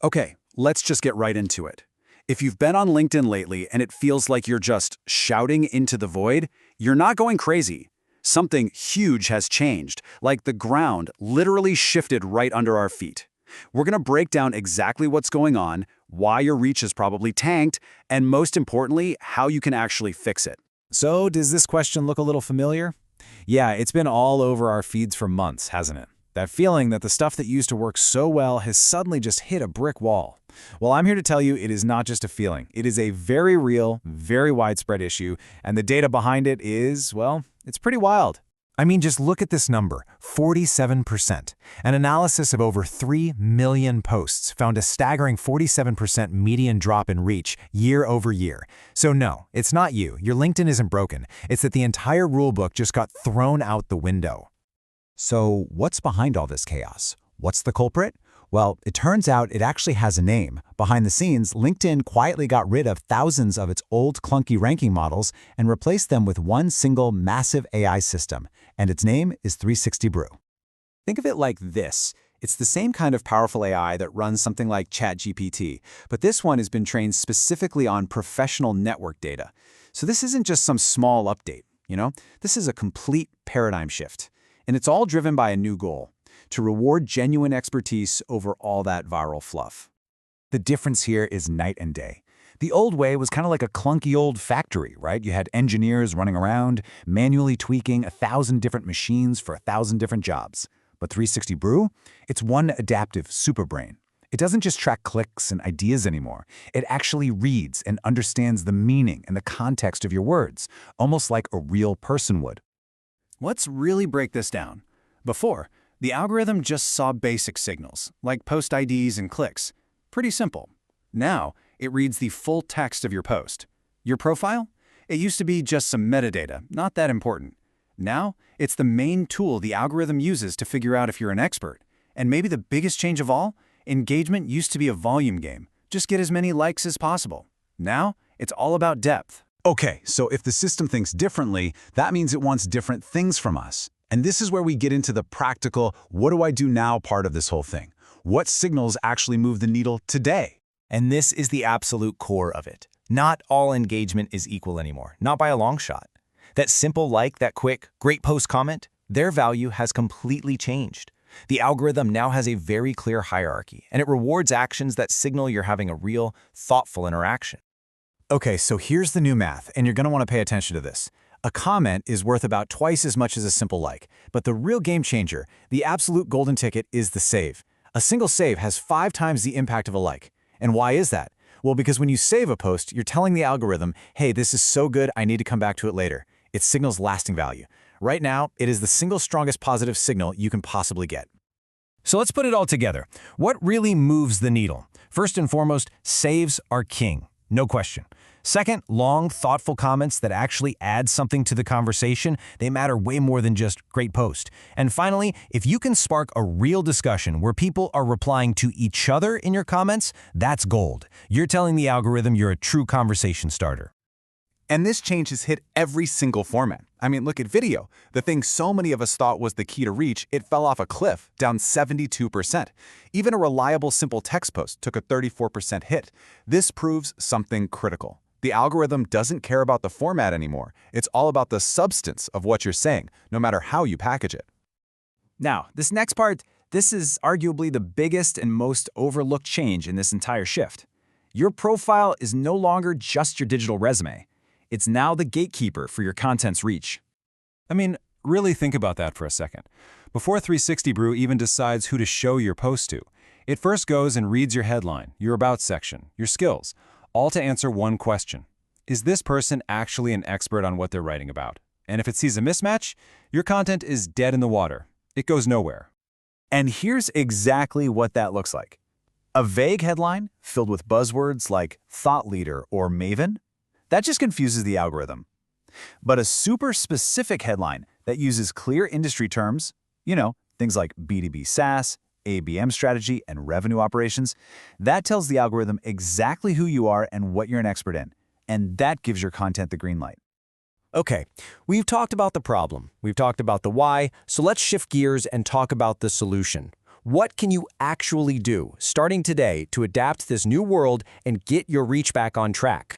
Okay, let's just get right into it. If you've been on LinkedIn lately and it feels like you're just shouting into the void, you're not going crazy. Something huge has changed, like the ground literally shifted right under our feet. We're going to break down exactly what's going on, why your reach is probably tanked, and most importantly, how you can actually fix it. So, does this question look a little familiar? Yeah, it's been all over our feeds for months, hasn't it? That feeling that the stuff that used to work so well has suddenly just hit a brick wall. Well, I'm here to tell you it is not just a feeling. It is a very real, very widespread issue, and the data behind it is, well, it's pretty wild. I mean, just look at this number, 47%. An analysis of over 3 million posts found a staggering 47% median drop in reach year over year. So no, it's not you. Your LinkedIn isn't broken. It's that the entire rulebook just got thrown out the window. So what's behind all this chaos? What's the culprit? Well, it turns out it actually has a name. Behind the scenes, LinkedIn quietly got rid of thousands of its old clunky ranking models and replaced them with one single massive AI system, and its name is 360 Brew. Think of it like this. It's the same kind of powerful AI that runs something like ChatGPT, but this one has been trained specifically on professional network data. So this isn't just some small update, This is a complete paradigm shift. And it's all driven by a new goal: to reward genuine expertise over all that viral fluff. The difference here is night and day. The old way was kind of like a clunky old factory, right? You had engineers running around, manually tweaking 1,000 different machines for 1,000 different jobs. But 360 Brew? It's one adaptive superbrain. It doesn't just track clicks and ideas anymore. It actually reads and understands the meaning and the context of your words, almost like a real person would. Let's really break this down. Before, the algorithm just saw basic signals, like post IDs and clicks. Pretty simple. Now, it reads the full text of your post. Your profile? It used to be just some metadata, not that important. Now, it's the main tool the algorithm uses to figure out if you're an expert. And maybe the biggest change of all? Engagement used to be a volume game. Just get as many likes as possible. Now, it's all about depth. Okay, so if the system thinks differently, that means it wants different things from us. And this is where we get into the practical, what do I do now part of this whole thing. What signals actually move the needle today? And this is the absolute core of it. Not all engagement is equal anymore, not by a long shot. That simple like, that quick, great post comment, their value has completely changed. The algorithm now has a very clear hierarchy, and it rewards actions that signal you're having a real, thoughtful interaction. Okay, so here's the new math, and you're going to want to pay attention to this. A comment is worth about twice as much as a simple like, but the real game changer, the absolute golden ticket, is the save. A single save has 5 times the impact of a like. And why is that? Well, because when you save a post, you're telling the algorithm, hey, this is so good, I need to come back to it later. It signals lasting value. Right now, it is the single strongest positive signal you can possibly get. So let's put it all together. What really moves the needle? First and foremost, saves are king. No question. Second, long, thoughtful comments that actually add something to the conversation, they matter way more than just great post. And finally, if you can spark a real discussion where people are replying to each other in your comments, that's gold. You're telling the algorithm you're a true conversation starter. And this change has hit every single format. I mean, look at video. The thing so many of us thought was the key to reach, it fell off a cliff, down 72%. Even a reliable simple text post took a 34% hit. This proves something critical. The algorithm doesn't care about the format anymore. It's all about the substance of what you're saying, no matter how you package it. Now, this next part, this is arguably the biggest and most overlooked change in this entire shift. Your profile is no longer just your digital resume. It's now the gatekeeper for your content's reach. I mean, really think about that for a second. Before 360 Brew even decides who to show your post to, it first goes and reads your headline, your about section, your skills, all to answer one question. Is this person actually an expert on what they're writing about? And if it sees a mismatch, your content is dead in the water. It goes nowhere. And here's exactly what that looks like. A vague headline filled with buzzwords like thought leader or maven, that just confuses the algorithm. But a super specific headline that uses clear industry terms, things like B2B SaaS, ABM strategy, and revenue operations, that tells the algorithm exactly who you are and what you're an expert in. And that gives your content the green light. Okay, we've talked about the problem, we've talked about the why, so let's shift gears and talk about the solution. What can you actually do, starting today, to adapt to this new world and get your reach back on track?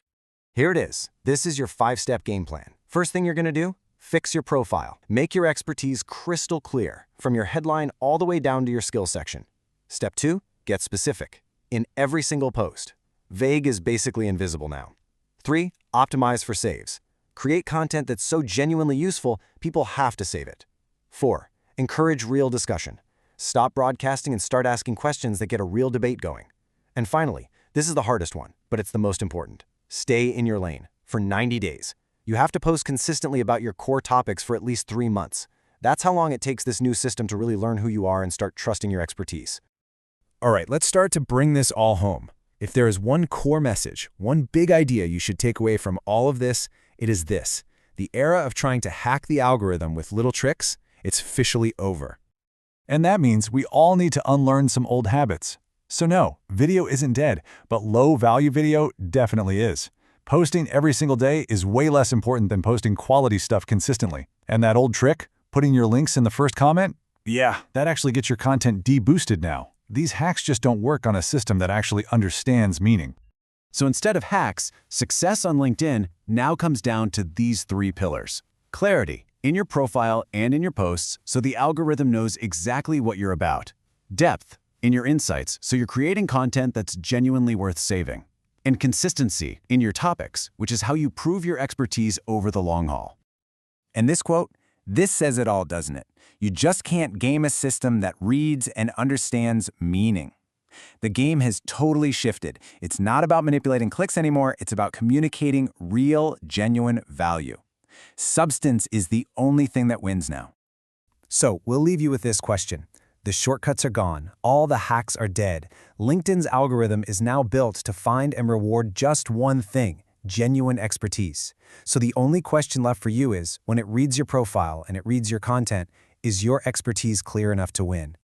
Here it is. This is your 5-step game plan. First thing you're going to do, fix your profile. Make your expertise crystal clear, from your headline all the way down to your skill section. Step 2, get specific. In every single post. Vague is basically invisible now. 3, optimize for saves. Create content that's so genuinely useful, people have to save it. 4, encourage real discussion. Stop broadcasting and start asking questions that get a real debate going. And finally, this is the hardest one, but it's the most important. Stay in your lane for 90 days. You have to post consistently about your core topics for at least 3 months. That's how long it takes this new system to really learn who you are and start trusting your expertise. All right, let's start to bring this all home. If there is one core message, one big idea you should take away from all of this, it is this. The era of trying to hack the algorithm with little tricks, it's officially over. And that means we all need to unlearn some old habits. So no, video isn't dead, but low-value video definitely is. Posting every single day is way less important than posting quality stuff consistently. And that old trick, putting your links in the first comment? Yeah, that actually gets your content de-boosted now. These hacks just don't work on a system that actually understands meaning. So instead of hacks, success on LinkedIn now comes down to these 3 pillars. Clarity in your profile and in your posts so the algorithm knows exactly what you're about. Depth in your insights so you're creating content that's genuinely worth saving. And consistency in your topics, which is how you prove your expertise over the long haul. And this quote, this says it all, doesn't it? You just can't game a system that reads and understands meaning. The game has totally shifted. It's not about manipulating clicks anymore. It's about communicating real, genuine value. Substance is the only thing that wins now. So we'll leave you with this question. The shortcuts are gone. All the hacks are dead. LinkedIn's algorithm is now built to find and reward just one thing, genuine expertise. So the only question left for you is, when it reads your profile and it reads your content, is your expertise clear enough to win?